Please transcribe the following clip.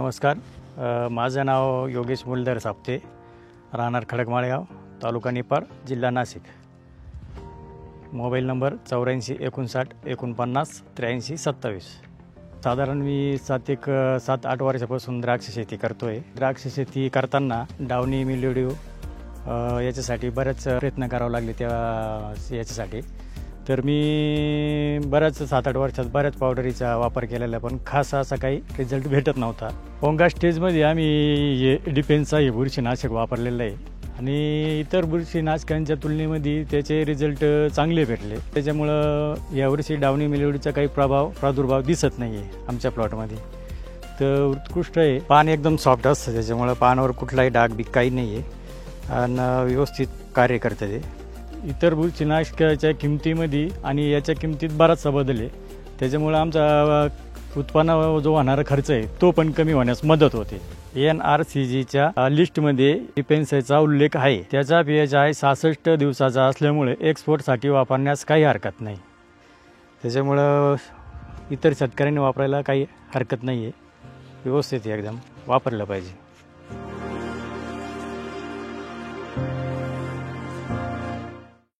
नमस्कार. माझं नाव योगेश मुलधर साप्ते, राहणार खडकमाळेगाव, तालुका निपार, जिल्हा नाशिक. Mobile number 84 59 49 83 27. साधारण मी 7-8 वर्षापासून द्राक्ष शेती करतो आहे. द्राक्ष शेती करताना डावणी मिल्ड्यू याच्यासाठी बरेच प्रयत्न करावे लागले. याच्यासाठी तर मी बऱ्याच 7-8 वर्षात बऱ्याच पावडरीचा वापर केलेला, पण खास असा काही रिझल्ट भेटत नव्हता. पोंगा स्टेजमध्ये आम्ही हे डिफेन्सचा हे बुरशीनाशक वापरलेलं आहे आणि इतर बुरशीनाशकांच्या तुलनेमध्ये त्याचे रिझल्ट चांगले भेटले. त्याच्यामुळं यावर्षी डावणी मिल्ड्यूचा काही प्रादुर्भाव दिसत नाही आहे आमच्या प्लॉटमध्ये. तर उत्कृष्ट आहे. पान एकदम सॉफ्ट असतं, त्याच्यामुळं पानावर कुठलाही डाग बी काही नाही आहे आणि व्यवस्थित कार्य करतं ते. इतर बुरशीनाशकाच्या किमतीमध्ये आणि याच्या किमतीत बराचसा बदल आहे. त्याच्यामुळं आमचा उत्पन्न जो होणारा खर्च आहे तो पण कमी होण्यास मदत होते. NRCGच्या लिस्टमध्ये डिफेन्सचा उल्लेख आहे. त्याचा PHI 66 दिवसाचा असल्यामुळे एक्सपोर्टसाठी वापरण्यास काही हरकत नाही. त्याच्यामुळं इतर शेतकऱ्यांनी वापरायला काही हरकत नाही आहे. व्यवस्थित एकदम वापरलं पाहिजे.